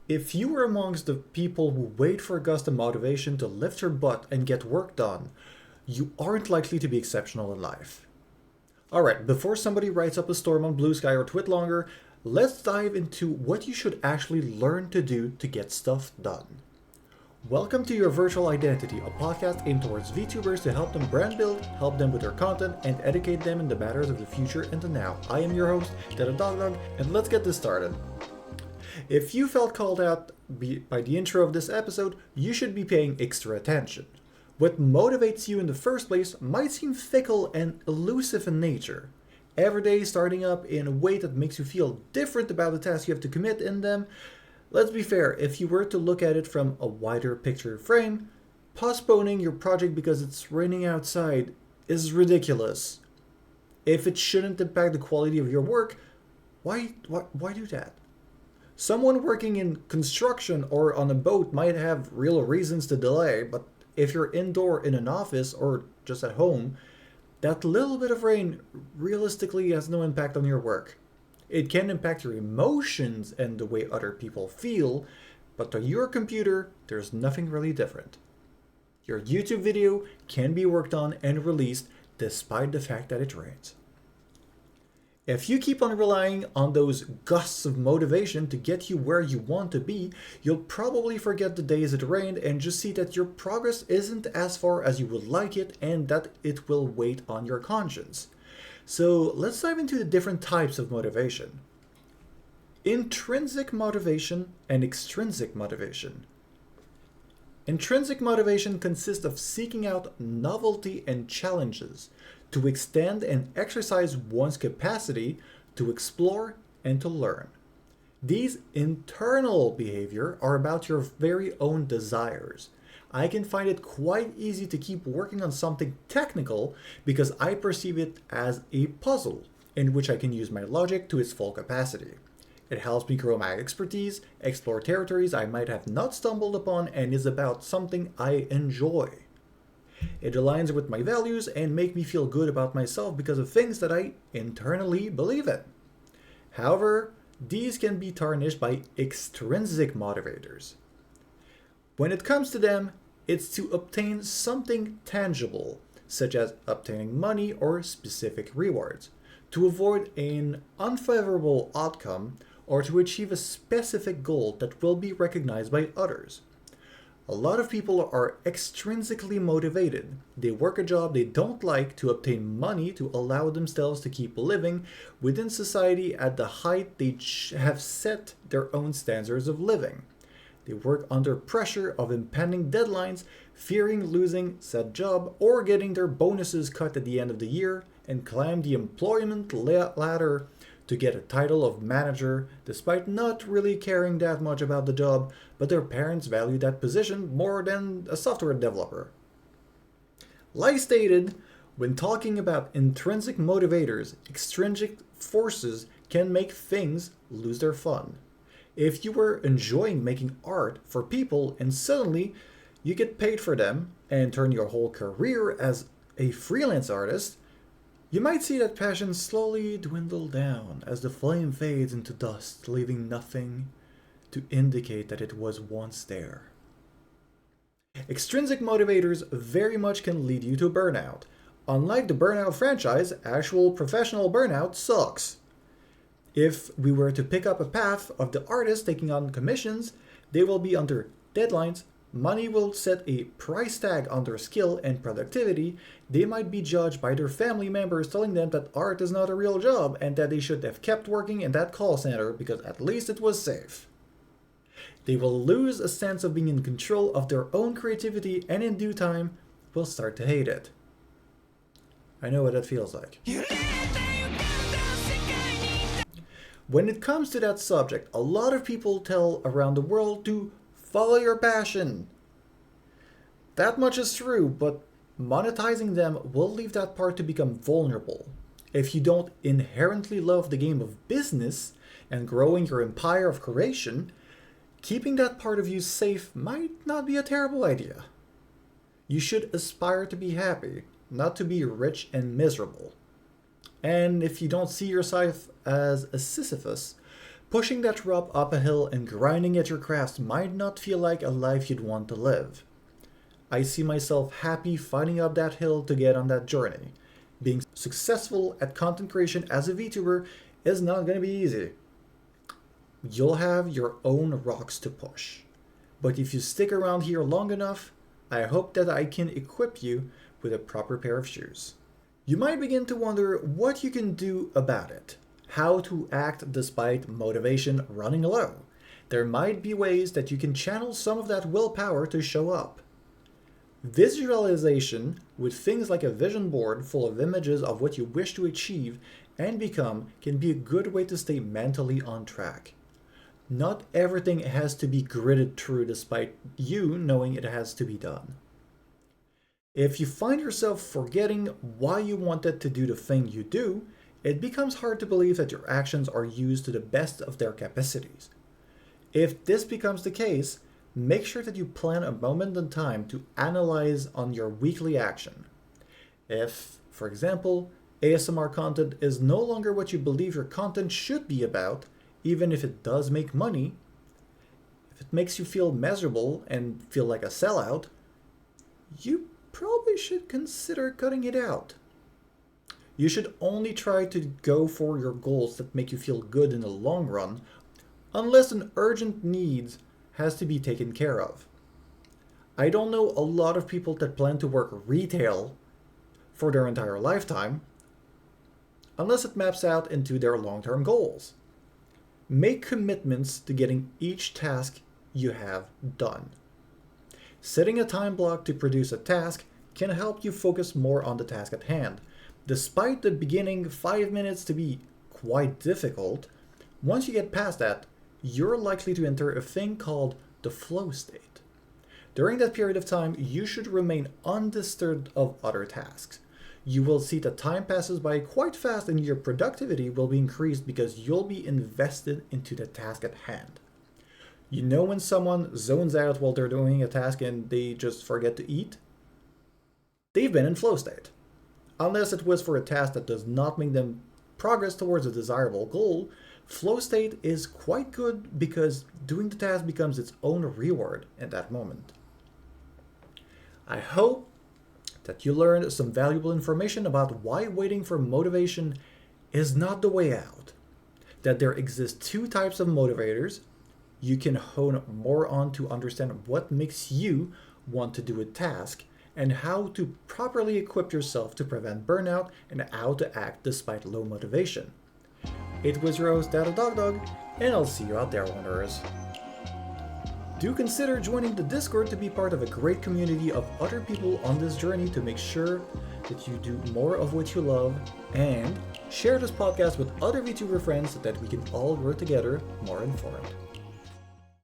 If you are amongst the people who wait for a gust of motivation to lift your butt and get work done, you aren't likely to be exceptional in life. Alright, before somebody writes up a storm on Blue Sky or Twitlonger, let's dive into what you should actually learn to do to get stuff done. Welcome to Your Virtual Identity, a podcast aimed towards VTubers to help them brand build, help them with their content, and educate them in the matters of the future and the now. I am your host, Dog, and let's get this started. If you felt called out by the intro of this episode, you should be paying extra attention. What motivates you in the first place might seem fickle and elusive in nature. Every day starting up in a way that makes you feel different about the tasks you have to commit in them. Let's be fair, if you were to look at it from a wider picture frame, postponing your project because it's raining outside is ridiculous. If it shouldn't impact the quality of your work, why do that? Someone working in construction or on a boat might have real reasons to delay, but if you're indoor in an office or just at home, that little bit of rain realistically has no impact on your work. It can impact your emotions and the way other people feel, but to your computer, there's nothing really different. Your YouTube video can be worked on and released despite the fact that it rains. If you keep on relying on those gusts of motivation to get you where you want to be, you'll probably forget the days it rained and just see that your progress isn't as far as you would like it and that it will weigh on your conscience. So let's dive into the different types of motivation. Intrinsic motivation and extrinsic motivation. Intrinsic motivation consists of seeking out novelty and challenges to extend and exercise one's capacity to explore and to learn. These internal behavior are about your very own desires. I can find it quite easy to keep working on something technical because I perceive it as a puzzle in which I can use my logic to its full capacity. It helps me grow my expertise, explore territories I might have not stumbled upon, and is about something I enjoy. It aligns with my values and make me feel good about myself because of things that I internally believe in. However, these can be tarnished by extrinsic motivators. When it comes to them, it's to obtain something tangible, such as obtaining money or specific rewards, to avoid an unfavorable outcome, or to achieve a specific goal that will be recognized by others. A lot of people are extrinsically motivated. They work a job they don't like to obtain money to allow themselves to keep living within society at the height they have set their own standards of living. They work under pressure of impending deadlines, fearing losing said job or getting their bonuses cut at the end of the year, and climb the employment ladder to get a title of manager despite not really caring that much about the job, but their parents value that position more than a software developer. Like stated, when talking about intrinsic motivators, extrinsic forces can make things lose their fun. If you were enjoying making art for people and suddenly you get paid for them and turn your whole career as a freelance artist, you might see that passion slowly dwindle down as the flame fades into dust, leaving nothing to indicate that it was once there. Extrinsic motivators very much can lead you to burnout. Unlike the Burnout franchise, actual professional burnout sucks. If we were to pick up a path of the artists taking on commissions, they will be under deadlines. Money will set a price tag on their skill and productivity. They might be judged by their family members telling them that art is not a real job and that they should have kept working in that call center because at least it was safe. They will lose a sense of being in control of their own creativity and in due time will start to hate it. I know what that feels like. When it comes to that subject, a lot of people tell around the world to follow your passion. That much is true, but monetizing them will leave that part to become vulnerable. If you don't inherently love the game of business and growing your empire of creation, keeping that part of you safe might not be a terrible idea. You should aspire to be happy, not to be rich and miserable. And if you don't see yourself as a Sisyphus, Pushing that rope up a hill and grinding at your craft might not feel like a life you'd want to live. I see myself happy fighting up that hill to get on that journey. Being successful at content creation as a VTuber is not going to be easy. You'll have your own rocks to push. But if you stick around here long enough, I hope that I can equip you with a proper pair of shoes. You might begin to wonder what you can do about it. How to act despite motivation running low. There might be ways that you can channel some of that willpower to show up. Visualization with things like a vision board full of images of what you wish to achieve and become can be a good way to stay mentally on track. Not everything has to be gritted through despite you knowing it has to be done. If you find yourself forgetting why you wanted to do the thing you do, it becomes hard to believe that your actions are used to the best of their capacities. If this becomes the case, make sure that you plan a moment in time to analyze on your weekly action. If, for example, ASMR content is no longer what you believe your content should be about, even if it does make money, if it makes you feel miserable and feel like a sellout, you probably should consider cutting it out. You should only try to go for your goals that make you feel good in the long run, unless an urgent need has to be taken care of. I don't know a lot of people that plan to work retail for their entire lifetime, unless it maps out into their long-term goals. Make commitments to getting each task you have done. Setting a time block to produce a task can help you focus more on the task at hand. Despite the beginning 5 minutes to be quite difficult, once you get past that, you're likely to enter a thing called the flow state. During that period of time, you should remain undisturbed of other tasks. You will see that time passes by quite fast and your productivity will be increased because you'll be invested into the task at hand. You know when someone zones out while they're doing a task and they just forget to eat? They've been in flow state. Unless it was for a task that does not make them progress towards a desirable goal, flow state is quite good because doing the task becomes its own reward at that moment. I hope that you learned some valuable information about why waiting for motivation is not the way out. That there exist two types of motivators. You can hone more on to understand what makes you want to do a task and how to properly equip yourself to prevent burnout and how to act despite low motivation. It was your host, Dog, and I'll see you out there, Wanderers. Do consider joining the Discord to be part of a great community of other people on this journey to make sure that you do more of what you love, and share this podcast with other VTuber friends so that we can all grow together more informed.